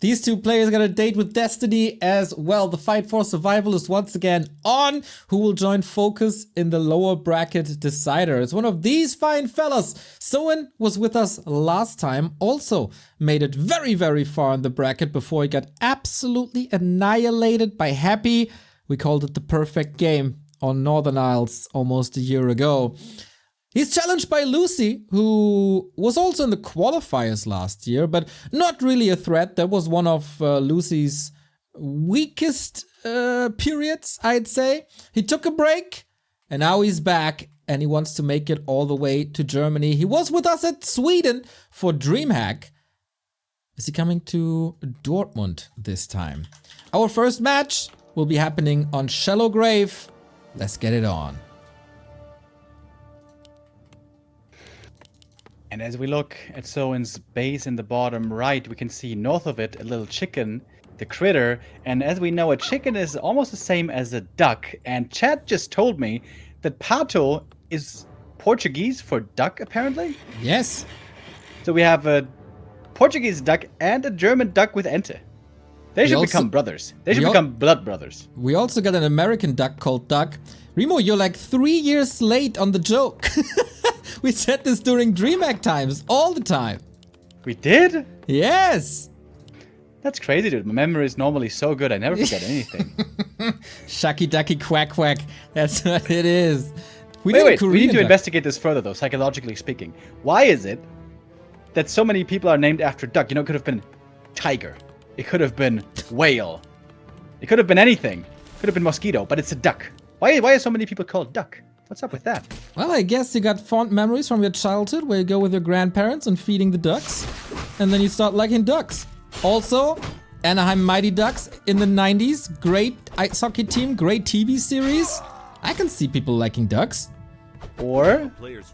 These two players got a date with destiny as well. The fight for survival is once again on. Who will join Focus in the lower bracket decider? It's one of these fine fellas. Soin was with us last time. Also made it very, very far in the bracket before he got absolutely annihilated by Happy. We called it the perfect game on Northern Isles almost a year ago. He's challenged by Lucy, who was also in the qualifiers last year, but not really a threat. That was one of Lucy's weakest periods, I'd say. He took a break, and now he's back, and he wants to make it all the way to Germany. He was with us at Sweden for DreamHack. Is he coming to Dortmund this time? Our first match will be happening on Shallow Grave. Let's get it on. And as we look at Soin's base in the bottom right, we can see north of it a little chicken, the critter. And as we know, a chicken is almost the same as a duck. And Chad just told me that pato is Portuguese for duck, apparently. Yes. So we have a Portuguese duck and a German duck with ente. They should become brothers. They should become blood brothers. We also got an American duck called Duck. Remo, you're like 3 years late on the joke. We said this during DreamHack times, all the time. We did? Yes. That's crazy, dude. My memory is normally so good, I never forget anything. Shucky ducky quack quack. That's what it is. We need to investigate this further, though, psychologically speaking. Why is it that so many people are named after duck? You know, it could have been tiger. It could have been whale. It could have been anything. It could have been mosquito, but it's a duck. Why are so many people called duck? What's up with that? Well, I guess you got fond memories from your childhood where you go with your grandparents and feeding the ducks. And then you start liking ducks. Also, Anaheim Mighty Ducks in the 90s. Great ice hockey team, great TV series. I can see people liking ducks. Or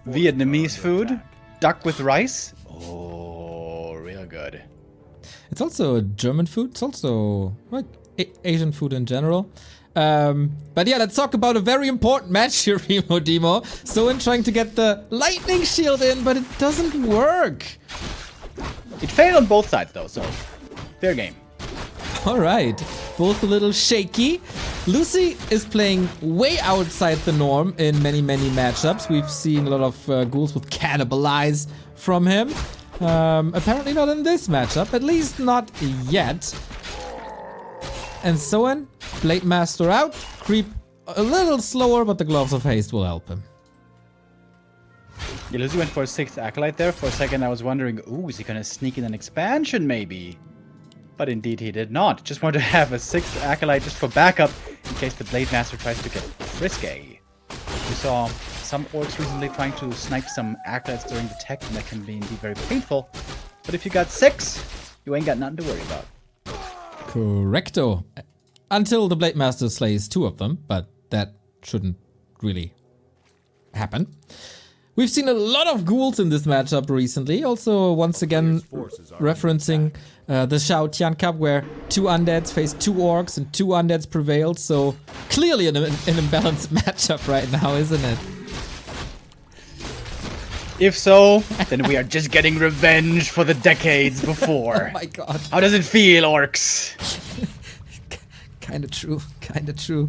Vietnamese food, duck with rice. Oh, real good. It's also German food. It's also like Asian food in general. But yeah, let's talk about a very important match here, Remo Demo. Soin trying to get the lightning shield in, but it doesn't work. It failed on both sides though, so fair game. Alright, both a little shaky. Lucy is playing way outside the norm in many matchups. We've seen a lot of ghouls with Cannibalize from him. Apparently not in this matchup, at least not yet. And Soin, Blade Master out, creep a little slower, but the Gloves of Haste will help him. Yeah, Lucy went for a 6th Acolyte there. For a second I was wondering, ooh, is he gonna sneak in an expansion maybe? But indeed he did not. Just wanted to have a 6th Acolyte just for backup in case the Blade Master tries to get frisky. We saw some orcs recently trying to snipe some Acolytes during the tech, and that can be indeed very painful. But if you got 6, you ain't got nothing to worry about. Correcto. Until the Blade Master slays 2 of them, but that shouldn't really happen. We've seen a lot of ghouls in this matchup recently. Also, once again, referencing the Shao Tian Cup, where 2 undeads face 2 orcs and 2 undeads prevailed. So clearly an imbalanced matchup right now, isn't it? If so, then we are just getting revenge for the decades before. Oh my god. How does it feel, orcs? Kinda true, kinda true.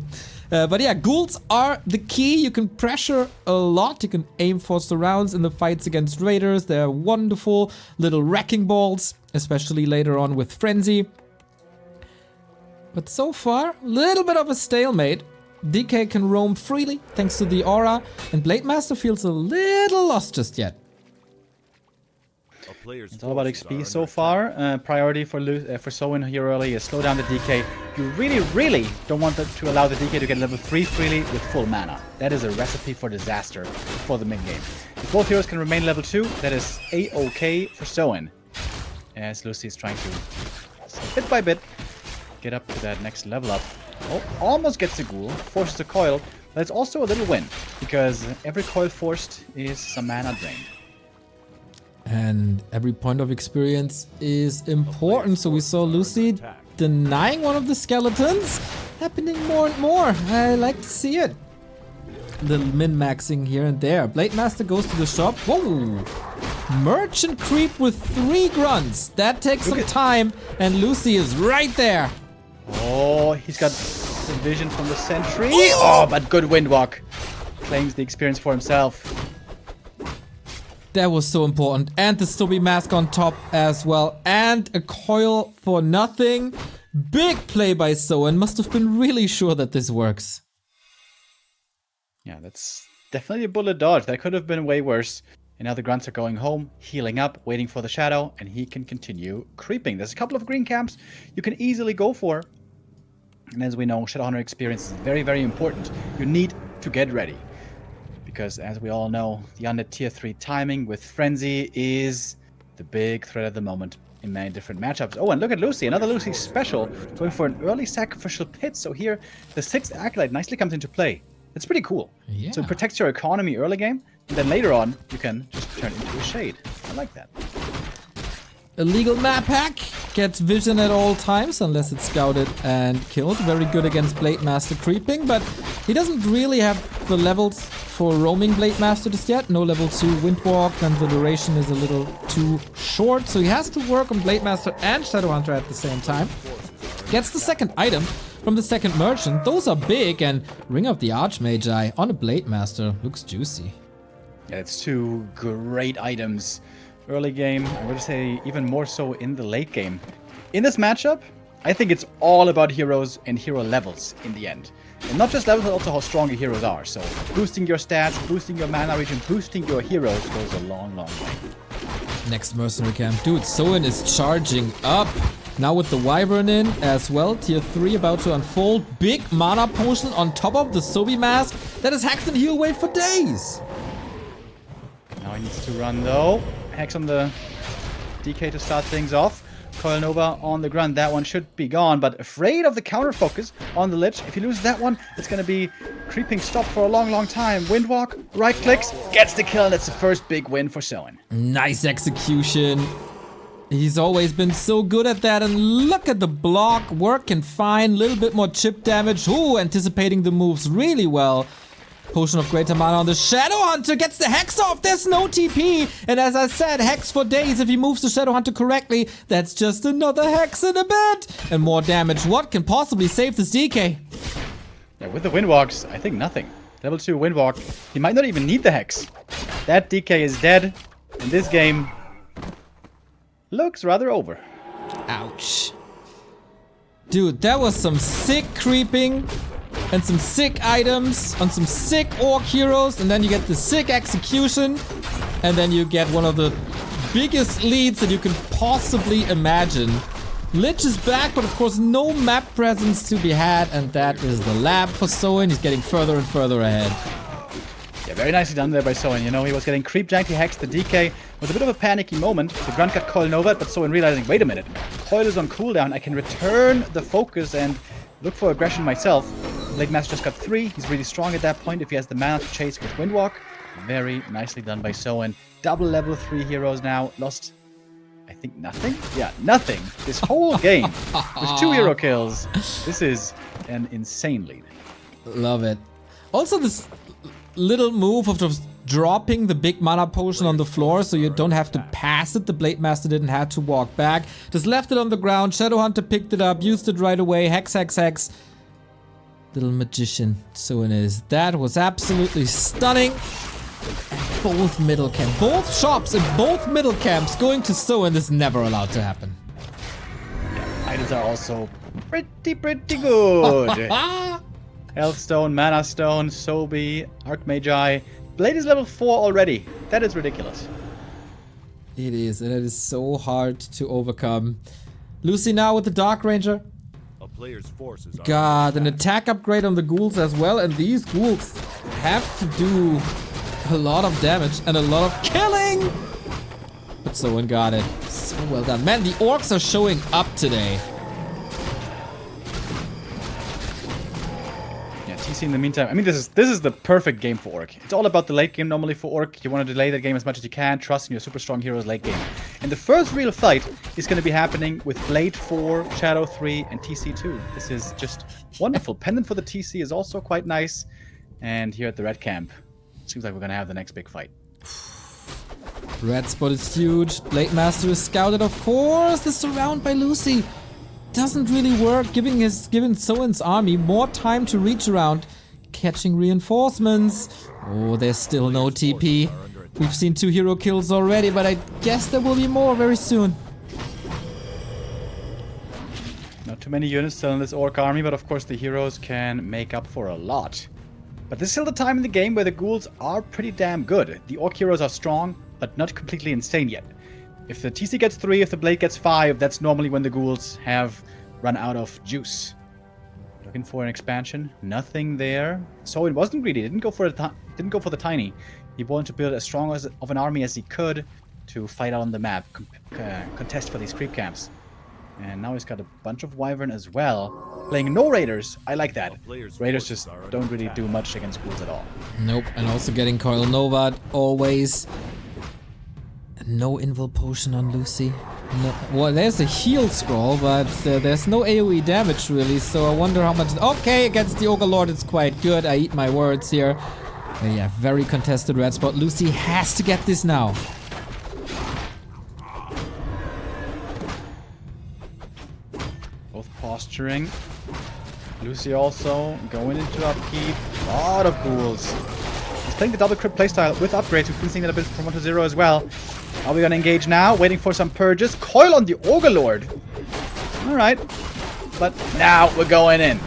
But yeah, ghouls are the key. You can pressure a lot. You can aim for surrounds in the fights against raiders. They're wonderful little wrecking balls, especially later on with Frenzy. But so far, a little bit of a stalemate. DK can roam freely thanks to the aura, and Blade Master feels a little lost just yet. It's all about XP so far. Priority for Soin here early is slow down the DK. You really don't want to allow the DK to get level 3 freely with full mana. That is a recipe for disaster for the mid game. If both heroes can remain level 2, that is A-OK for Soin. As Lucy is trying to, bit by bit, get up to that next level up. Oh, almost gets a ghoul, forces a coil, but it's also a little win, because every coil forced is some mana drained. And every point of experience is important, so we saw Lucy denying one of the skeletons. Happening more and more. I like to see it. Little min-maxing here and there. Blade Master goes to the shop. Whoa! Merchant creep with 3 grunts. That takes some time, and Lucy is right there. Oh, he's got the vision from the sentry. Oh, but good windwalk. Claims the experience for himself. That was so important. And the Stubby mask on top as well. And a coil for nothing. Big play by Soin. Must have been really sure that this works. Yeah, that's definitely a bullet dodge. That could have been way worse. And now the grunts are going home, healing up, waiting for the shadow, and he can continue creeping. There's a couple of green camps you can easily go for. And as we know, Shadowhunter experience is very, very important. You need to get ready. Because as we all know, the undead tier 3 timing with Frenzy is the big threat at the moment in many different matchups. Oh, and look at Lucy, another Lucy special, going for an early sacrificial pit. So here, the 6th Acolyte nicely comes into play. It's pretty cool. Yeah. So it protects your economy early game, and then later on, you can just turn into a shade. I like that. Illegal map hack. Gets vision at all times, unless it's scouted and killed. Very good against Blade Master creeping, but he doesn't really have the levels for roaming Blade Master just yet. No level 2 Windwalk, and the duration is a little too short, so he has to work on Blade Master and Shadowhunter at the same time. Gets the second item from the second merchant. Those are big, and Ring of the Archmagi on a Blade Master looks juicy. Yeah, it's 2 great items. Early game, I would say even more so in the late game. In this matchup, I think it's all about heroes and hero levels in the end. And not just levels, but also how strong your heroes are. So boosting your stats, boosting your mana regen, boosting your heroes goes a long, long way. Next mercenary camp. Dude, Soin is charging up. Now with the Wyvern in as well. Tier 3 about to unfold. Big mana potion on top of the Sobi mask. That is Hex and heal away for days. Now he needs to run though. Hex on the DK to start things off. Coil Nova on the grunt. That one should be gone, but afraid of the counter focus on the Lich. If he loses that one, it's going to be creeping stop for a long, long time. Windwalk, right clicks, gets the kill. That's the first big win for Soin. Nice execution. He's always been so good at that, and look at the block. Working fine. Little bit more chip damage. Ooh, anticipating the moves really well. Potion of Greater Mana on the Shadowhunter gets the Hex off. There's no TP. And as I said, Hex for days. If he moves the Shadowhunter correctly, that's just another Hex in a bit. And more damage. What can possibly save this DK? Yeah, with the Windwalks, I think nothing. Level 2 Windwalk. He might not even need the Hex. That DK is dead. And this game looks rather over. Ouch. Dude, that was some sick creeping. And some sick items on some sick orc heroes, and then you get the sick execution, and then you get one of the biggest leads that you can possibly imagine. Lich is back, but of course no map presence to be had, and that is the lab for Soin. He's getting further and further ahead. Yeah, very nicely done there by Soin. You know, he was getting creep janked, he hexed the DK. Was a bit of a panicky moment. The grunt got Coil Nova, but Soin realizing, wait a minute, Coil is on cooldown, I can return the focus and look for aggression myself. Blade Master just got 3. He's really strong at that point if he has the mana to chase with Windwalk. Very nicely done by Soin. Double level 3 heroes now. Lost, I think, nothing? Yeah, nothing. This whole game with 2 hero kills. This is an insane lead. Love it. Also this little move of just dropping the big mana potion on the floor so you don't have to pass it. The Blade Master didn't have to walk back. Just left it on the ground. Shadowhunter picked it up, used it right away. Hex, hex, hex. Little magician Soin is. That was absolutely stunning. And both middle camps, both shops in both middle camps going to Soin is never allowed to happen. Items are also pretty good. Health Stone, Mana Stone, Sobi, Archmagi. Blade is level 4 already. That is ridiculous. It is, and it is so hard to overcome. Lucy now with the Dark Ranger. Player's forces God, an attack upgrade on the ghouls as well, and these ghouls have to do a lot of damage and a lot of killing. But Soin got it. So well done. Man, the orcs are showing up today. Yeah, TC in the meantime. I mean, this is the perfect game for Orc. It's all about the late game normally for Orc. You want to delay the game as much as you can, trusting your super strong heroes late game. And the first real fight is going to be happening with Blade 4, Shadow 3, and TC 2. This is just wonderful. Pendant for the TC is also quite nice. And here at the red camp, seems like we're going to have the next big fight. Red spot is huge. Blade Master is scouted, of course. The surround by Lucy doesn't really work, giving Soin's army more time to reach around, catching reinforcements. Oh, there's still no TP. We've seen 2 hero kills already, but I guess there will be more very soon. Not too many units still in this orc army, but of course the heroes can make up for a lot. But there's still the time in the game where the ghouls are pretty damn good. The orc heroes are strong, but not completely insane yet. If the TC gets 3, if the blade gets 5, that's normally when the ghouls have run out of juice. Looking for an expansion, nothing there. So it wasn't greedy. Didn't go for the tiny. He wanted to build as strong of an army as he could to fight out on the map, contest for these creep camps. And now he's got a bunch of wyvern as well. Playing no raiders. I like that. Raiders just don't really do much against ghouls at all. Nope. And also getting Coil Nova always. No invul potion on Lucy. No, well, there's a heal scroll, but there's no AoE damage really, so I wonder how much... Okay, against the Ogre Lord it's quite good. I eat my words here. But yeah, very contested red spot. Lucy has to get this now. Both posturing. Lucy also going into upkeep. A lot of ghouls. He's playing the double crit playstyle with upgrades. We've been seeing that a bit from 1 to 0 as well. Are we gonna engage now? Waiting for some purges. Coil on the Ogre Lord. Alright. But now we're going in.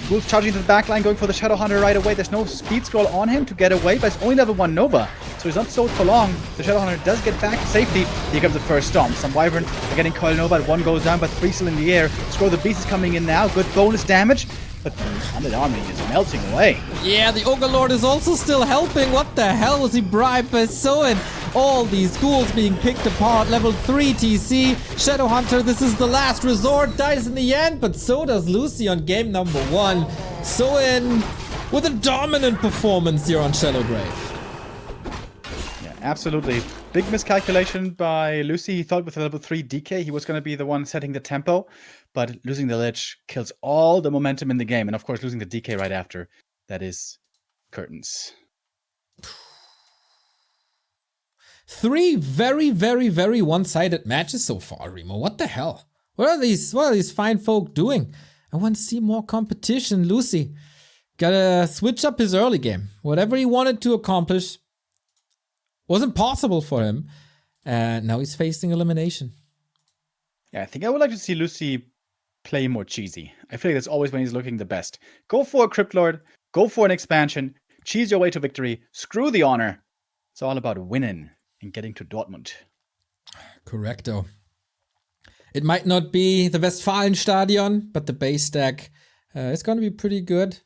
Ghouls charging to the backline, going for the Shadow Hunter right away. There's no speed scroll on him to get away, but it's only level 1 Nova. So he's not sold for long. The Shadow Hunter does get back to safety. Here comes the first Stomp. Some Wyvern are getting Coil Nova. 1 goes down, but 3 still in the air. Scroll the Beast is coming in now. Good bonus damage. But the Undead army is melting away. Yeah, the Ogre Lord is also still helping. What the hell was he bribed by Soin? All these ghouls being picked apart. Level 3 TC. Shadow Hunter, this is the last resort. Dies in the end, but so does Lucy on game number 1. Soin with a dominant performance here on Shadowgrave. Yeah, absolutely. Big miscalculation by Lucy. He thought with a level 3 DK he was going to be the one setting the tempo. But losing the Lich kills all the momentum in the game. And of course, losing the DK right after, that is curtains. 3 very, very, very one-sided matches so far, Remo. What the hell? What are these fine folk doing? I want to see more competition. Lucy gotta switch up his early game. Whatever he wanted to accomplish wasn't possible for him. And now he's facing elimination. Yeah, I think I would like to see Lucy play more cheesy. I feel like that's always when he's looking the best. Go for a Crypt Lord, go for an expansion, cheese your way to victory, screw the honor. It's all about winning and getting to Dortmund. Correcto. It might not be the Westfalenstadion, but the base stack is going to be pretty good.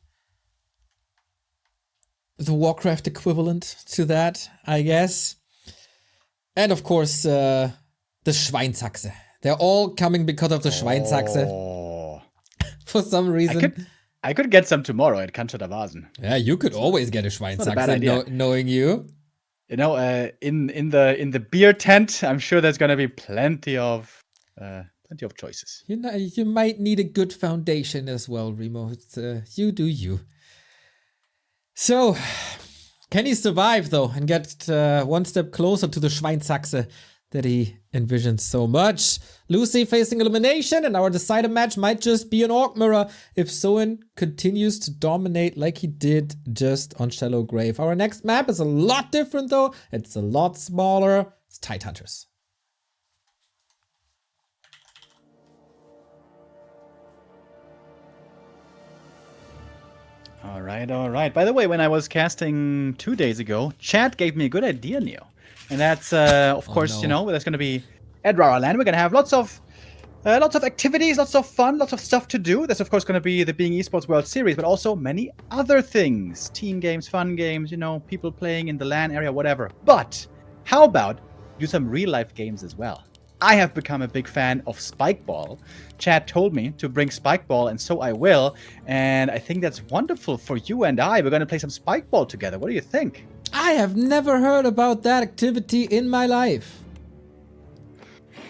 The Warcraft equivalent to that, I guess. And of course, the Schweinsachse. They're all coming because of the Schweinsachse. Oh. For some reason. I could get some tomorrow at Cannstatter Vasen. Yeah, you could always get a Schweinsachse, knowing you. You know, in the beer tent, I'm sure there's gonna be plenty of choices. You might need a good foundation as well, Remo. You do you. So, can he survive though and get one step closer to the Schweinsachse that he envisions so much? Lucy facing elimination, and our decider match might just be an Orc Mirror if Soin continues to dominate like he did just on Shallow Grave. Our next map is a lot different though. It's a lot smaller. It's Tide Hunters. All right. By the way, when I was casting 2 days ago, chat gave me a good idea, Neo. And that's, of course, you know, there's going to be at Rara Land. We're going to have lots of activities, lots of fun, lots of stuff to do. There's, of course, going to be the Being Esports World Series, but also many other things. Team games, fun games, you know, people playing in the LAN area, whatever. But how about do some real-life games as well? I have become a big fan of Spikeball. Chad told me to bring Spikeball, and so I will. And I think that's wonderful for you and I. We're going to play some Spikeball together. What do you think? I have never heard about that activity in my life.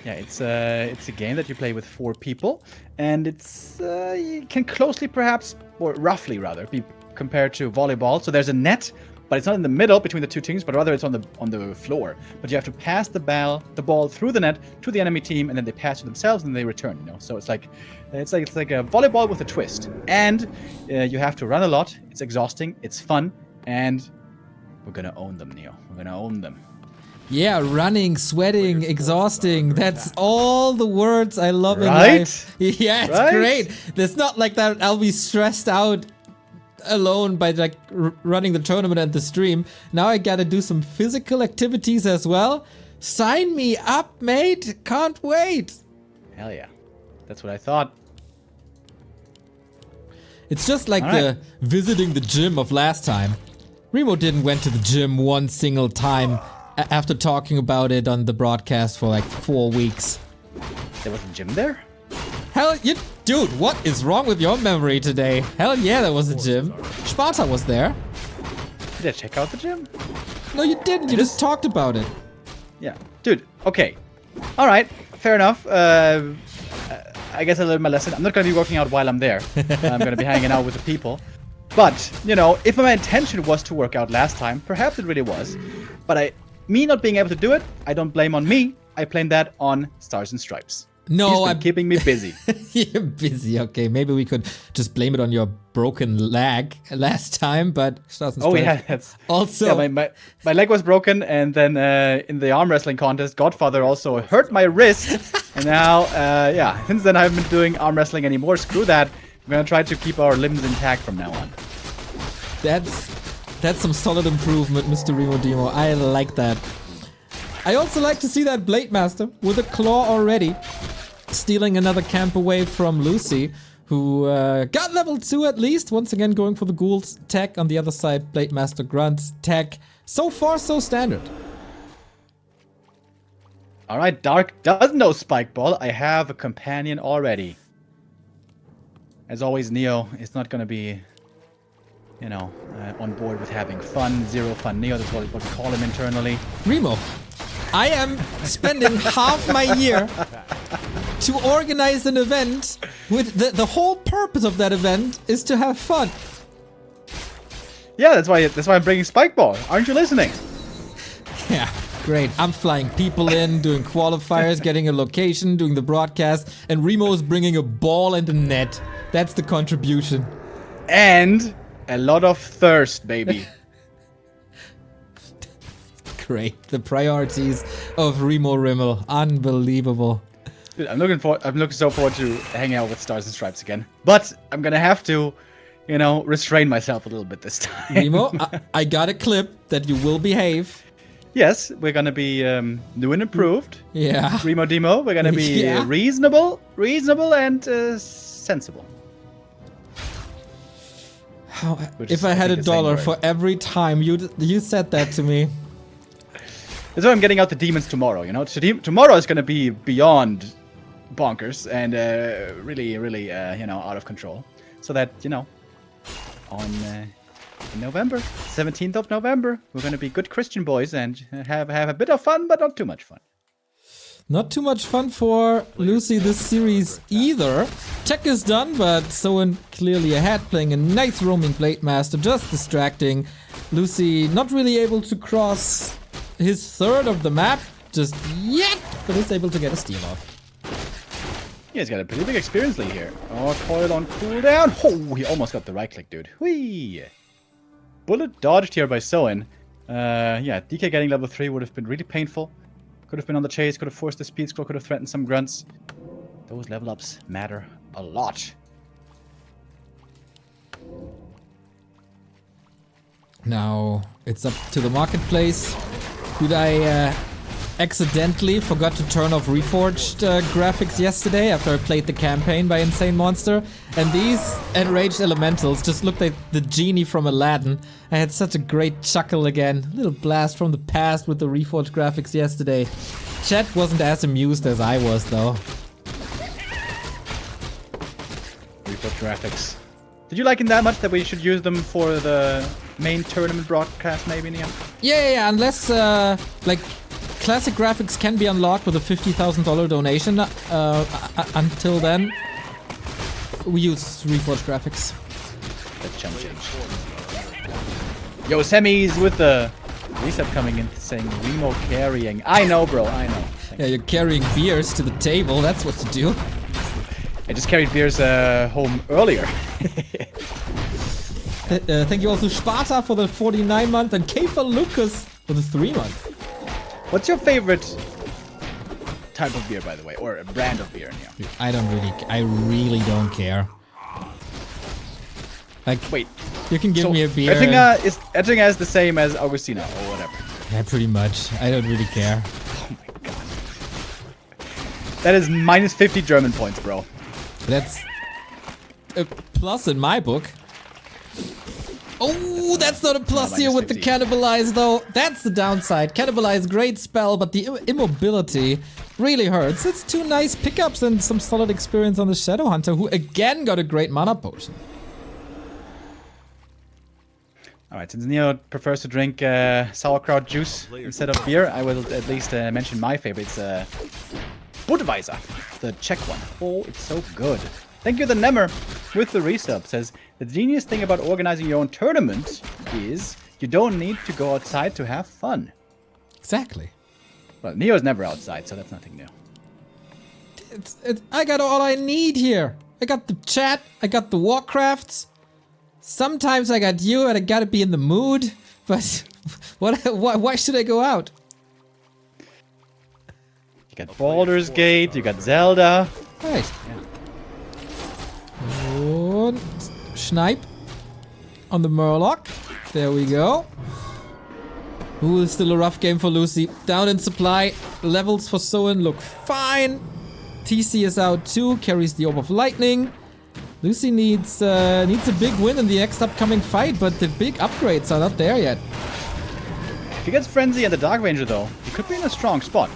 Yeah, it's a game that you play with 4 people, and it's you can closely, perhaps, or roughly rather, be compared to volleyball. So there's a net but it's not in the middle between the two teams, but rather it's on the floor. But you have to pass the ball through the net to the enemy team, and then they pass to themselves and they return. You know, so it's like a volleyball with a twist. And you have to run a lot. It's exhausting. It's fun, and we're gonna own them, Neo. We're gonna own them. Yeah, running, sweating, exhausting. That's all the words I love in Right? life. Yeah, it's Right? great. It's not like that I'll be stressed out alone by like running the tournament and the stream. Now I gotta do some physical activities as well. Sign me up, mate. Can't wait. Hell yeah. That's what I thought. It's just like All the right. visiting the gym of last time. Remo didn't went to the gym one single time after talking about it on the broadcast for like 4 weeks. There was a gym there? Hell, dude, what is wrong with your memory today? Hell yeah, there was a gym. Sparta was there. Did I check out the gym? No, you didn't. You just talked about it. Yeah. Dude, okay. Alright, fair enough. I guess I learned my lesson. I'm not going to be working out while I'm there. I'm going to be hanging out with the people. But, you know, if my intention was to work out last time, perhaps it really was. But me not being able to do it, I don't blame on me. I blame that on Stars and Stripes. No, He's been keeping me busy. You're busy. Okay, maybe we could just blame it on your broken leg last time, but Oh yeah, that's also. Yeah, my leg was broken, and then in the arm wrestling contest, Godfather also hurt my wrist, and now yeah, since then I haven't been doing arm wrestling anymore. Screw that. I'm gonna try to keep our limbs intact from now on. That's some solid improvement, Mr. Remo Demo. I like that. I also like to see that Blade Master with a claw already, stealing another camp away from Lucy, who got level 2 at least. Once again, going for the Ghouls tech. On the other side, Blade Master grunts tech. So far, so standard. Alright, Dark does know Spike Ball. I have a companion already. As always, Neo is not gonna be, you know, on board with having fun. Zero fun Neo, that's what we call him internally. Remo, I am spending half my year to organize an event with the whole purpose of that event is to have fun. Yeah, that's why I'm bringing Spike Ball. Aren't you listening? Yeah, great. I'm flying people in, doing qualifiers, getting a location, doing the broadcast, and Remo is bringing a ball and a net. That's the contribution. And a lot of thirst, baby. Great. The priorities of Remo Rimmel. Unbelievable. Dude, I'm looking so forward to hanging out with Stars and Stripes again. But I'm gonna have to, you know, restrain myself a little bit this time. Remo, I got a clip that you will behave. Yes, we're gonna be new and improved. Yeah. Remo Demo, we're gonna be Yeah. reasonable and sensible. Which If is, I had think, $1 the same word. for every time you said that to me. That's why I'm getting out the demons tomorrow, you know? Tomorrow is gonna be beyond bonkers and really, you know, out of control. So that, you know, on in November, 17th of November, we're gonna be good Christian boys and have a bit of fun, but not too much fun. Not too much fun for Lucy this series either. Tech is done, but Soin clearly ahead, playing a nice roaming Blade Master, just distracting. Lucy not really able to cross his third of the map just yet, but is able to get a steal off. Yeah, he's got a pretty big experience lead here. Oh, coil on cooldown. Oh, he almost got the right click, dude. Whee! Bullet dodged here by Soin. Yeah, DK getting level 3 would have been really painful. Could have been on the chase, could have forced the speed scroll, could have threatened some grunts. Those level ups matter a lot. Now it's up to the marketplace. Did I accidentally forgot to turn off Reforged graphics yesterday after I played the campaign by Insane Monster? And these enraged elementals just looked like the genie from Aladdin. I had such a great chuckle again. A little blast from the past with the Reforged graphics yesterday. Chat wasn't as amused as I was though. Report graphics. Did you like him that much that we should use them for the main tournament broadcast maybe, Nia? Yeah, unless like classic graphics can be unlocked with a $50,000 donation. Until then, we use Reforged graphics. That's challenge. Yo, Semi's with the reset coming in saying Remo carrying. I know, bro. I know. Yeah, you're carrying beers to the table. That's what to do. I just carried beers home earlier. Thank you also Sparta for the 49 month and Kiefer Lucas for the 3 month. What's your favorite type of beer, by the way, or a brand of beer in here? I really don't care. Like, Wait, you can give me a beer. Oettinger is the same as Augustina or whatever. Yeah, pretty much. I don't really care. Oh my god. That is minus 50 German points, bro. That's a plus in my book. Oh, that's not a plus here with the Cannibalize, though. That's the downside. Cannibalize, great spell, but the immobility really hurts. It's 2 nice pickups and some solid experience on the Shadow Hunter, who again got a great mana potion. Alright, since Neo prefers to drink sauerkraut juice instead of beer, I will at least mention my favorites. Budweiser, the Czech one. Oh, it's so good. Thank you, the Nemmer, with the resub. Says, the genius thing about organizing your own tournament is you don't need to go outside to have fun. Exactly. Well, Neo's never outside, so that's nothing new. I got all I need here. I got the chat, I got the Warcrafts. Sometimes I got you and I gotta be in the mood. But why should I go out? You got Baldur's Gate, you got Zelda. Right. Yeah. And Snipe on the Murloc. There we go. Ooh, it's still a rough game for Lucy. Down in supply. Levels for Soin look fine. TC is out too. Carries the Orb of Lightning. Lucy needs a big win in the next upcoming fight, but the big upgrades are not there yet. If he gets Frenzy and the Dark Ranger though, he could be in a strong spot.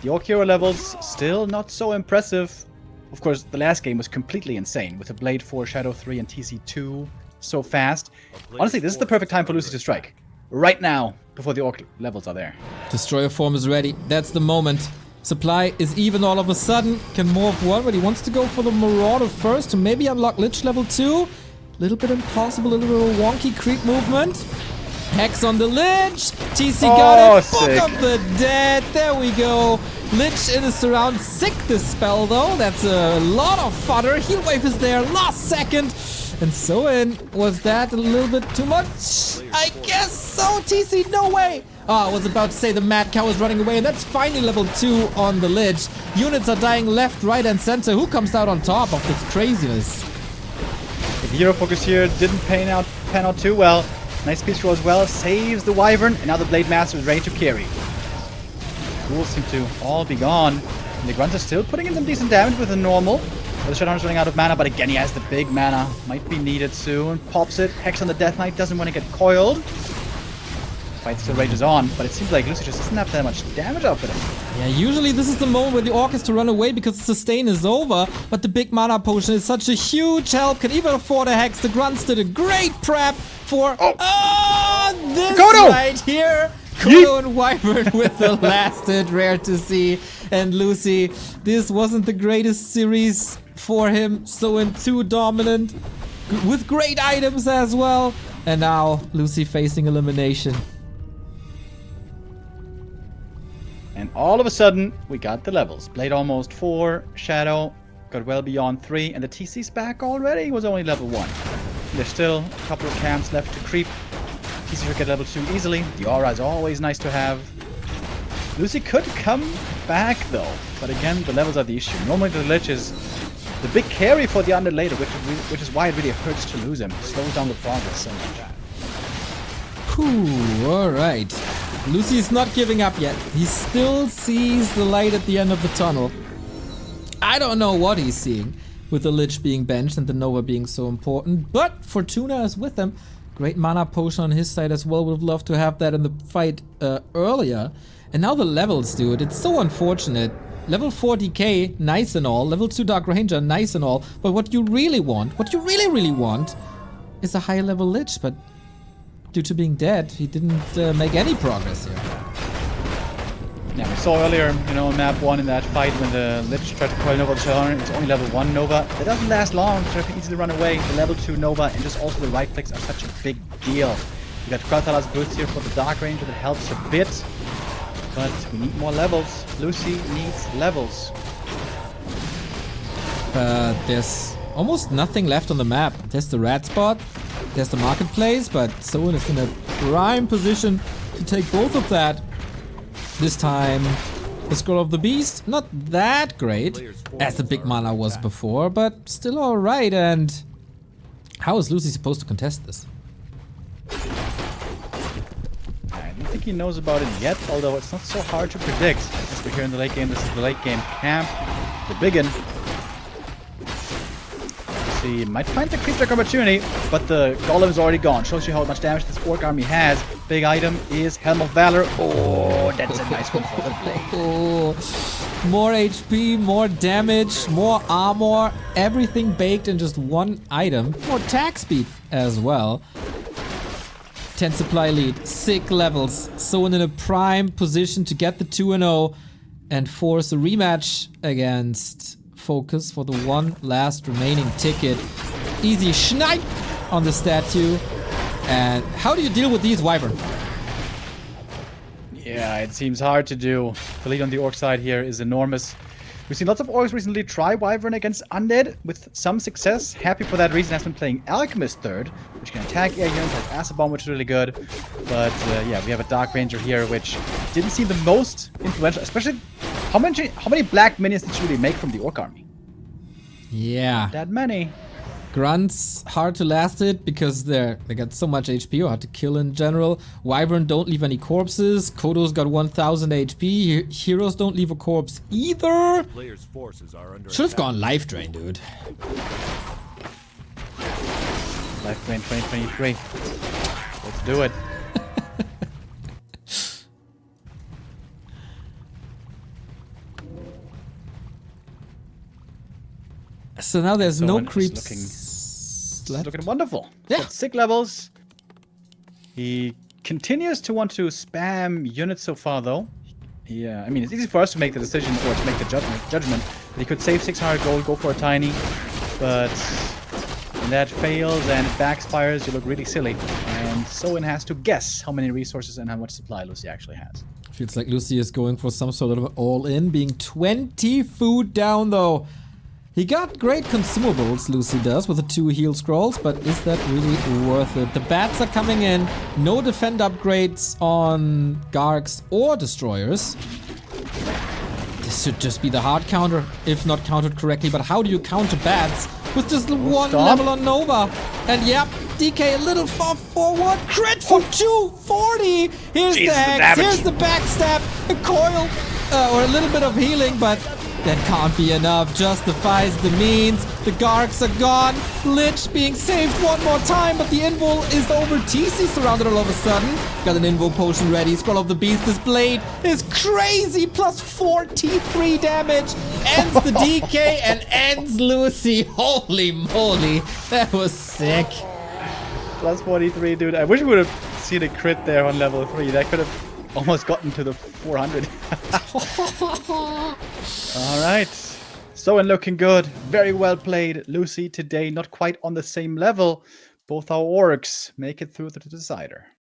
The Orc Hero levels still not so impressive. Of course, the last game was completely insane with a Blade 4, Shadow 3, and TC2 so fast. Honestly, this is the perfect time for Lucy to strike. Right now, before the Orc levels are there. Destroyer form is ready. That's the moment. Supply is even all of a sudden. Can morph one, but he wants to go for the Marauder first to maybe unlock Lich level 2. Little bit impossible, a little wonky creep movement. Hex on the Lich. TC got it. Sick. Book of the Dead. There we go. Lich in the surround. Sick this spell though. That's a lot of fodder. Heal Wave is there. Last second. And Soin, was that a little bit too much? I guess so. TC, no way. Oh, I was about to say the Mad Cow is running away, and that's finally level 2 on the Lich. Units are dying left, right, and center. Who comes out on top of this craziness? The Hero Focus here didn't pan out too well. Nice speed roll as well. Saves the Wyvern, and now the Blade Master is ready to carry. Ghouls seem to all be gone. And the Grunts are still putting in some decent damage with the normal. The Shadowhunter's running out of mana, but again he has the big mana. Might be needed soon. Pops it. Hex on the Death Knight doesn't want to get coiled. Fight still rages on, but it seems like Lucy just doesn't have that much damage output. Yeah, usually this is the moment where the Orc is to run away because sustain is over, but the big mana potion is such a huge help. Can even afford a Hex. The Grunts did a great prep for this Kodo! right here. Kodo and Wyvern with the last hit, rare to see. And Lucy, this wasn't the greatest series for him. Soin too dominant with great items as well. And now Lucy facing elimination. And all of a sudden, we got the levels. Blade almost 4, Shadow got well beyond 3, and the TC's back already. Was only level 1. There's still a couple of camps left to creep. TC should get level 2 easily. The Aura is always nice to have. Lucy could come back though, but again, the levels are the issue. Normally the Lich is the big carry for the Undead later, which is why it really hurts to lose him. It slows down the progress so much. Whew, alright. Lucy is not giving up yet. He still sees the light at the end of the tunnel. I don't know what he's seeing with the Lich being benched and the Nova being so important, but Fortuna is with him. Great mana potion on his side as well. Would have loved to have that in the fight earlier. And now the levels, dude. It's so unfortunate. Level 4 DK, nice and all. Level 2 Dark Ranger, nice and all. But what you really want, what you really want, is a higher level Lich. But due to being dead, he didn't make any progress here. Yeah, we saw earlier, you know, in map 1 in that fight when the Lich tried to coil Nova the Shadowhunter. It's only level 1 Nova. That doesn't last long, so it can easily run away. The level 2 Nova and just also the right clicks are such a big deal. We got Qualifier boots here for the Dark Ranger that helps a bit. But we need more levels. Lucy needs levels. There's almost nothing left on the map. There's the rat spot, there's the marketplace, but Soin is in a prime position to take both of that. This time, the Scroll of the Beast, not that great as the big mana was before, but still alright. And how is Lucy supposed to contest this? I don't think he knows about it yet, although it's not so hard to predict. As we're here in the late game, this is the late game camp, the biggin. He might find the creep opportunity, but the golem is already gone. Shows you how much damage this orc army has. Big item is Helm of Valor. Oh, that's a nice one for the blade. Oh, more HP, more damage, more armor, everything baked in just one item. More attack speed as well. 10 supply lead, 6 levels. Soin in a prime position to get the 2-0 and force a rematch against Focus for the one last remaining ticket. Easy snipe on the statue. And how do you deal with these Wyvern? Yeah, it seems hard to do. The lead on the orc side here is enormous. We've seen lots of orcs recently try Wyvern against Undead with some success. Happy for that reason, has been playing Alchemist third, which can attack air units, has Acid Bomb, which is really good. But yeah, we have a Dark Ranger here, which didn't seem the most influential, especially how many black minions did you really make from the orc army? Yeah. Not that many. Grunts, hard to last it because they got so much HP or hard to kill in general. Wyvern don't leave any corpses. Kodo's got 1000 HP. Heroes don't leave a corpse either. Players' forces are under Should have gone Life Drain, dude. Life Drain 2023. Let's do it. So now there's no Soin is creeps left. Looking wonderful. Yeah. Got 6 levels. He continues to want to spam units so far, though. Yeah, I mean, it's easy for us to make the decision or to make the judgment. He could save 600 gold, go for a tiny, but when that fails and it backfires, you look really silly. And Soin has to guess how many resources and how much supply Lucy actually has. Feels like Lucy is going for some sort of all-in, being 20 food down, though. He got great consumables, Lucy does, with the 2 heal scrolls, but is that really worth it? The bats are coming in, no defend upgrades on Gargs or Destroyers. This should just be the hard counter, if not countered correctly, but how do you counter bats with just one level on Nova? And yep, DK a little far forward, crit for 240! Here's the hex, here's the backstab, a coil, or a little bit of healing, but that can't be enough, justifies the means. The Gargs are gone. Lich being saved one more time, but the Invul is over. TC surrounded all of a sudden. Got an Invul potion ready. Scroll of the Beast. This blade is crazy. Plus 43 damage. Ends the DK and ends Lucy. Holy moly. That was sick. Plus 43, dude. I wish we would have seen a crit there on level 3. That could have almost gotten to the 400. Alright. Soin looking good. Very well played. Lucy today not quite on the same level. Both our orcs make it through to the decider.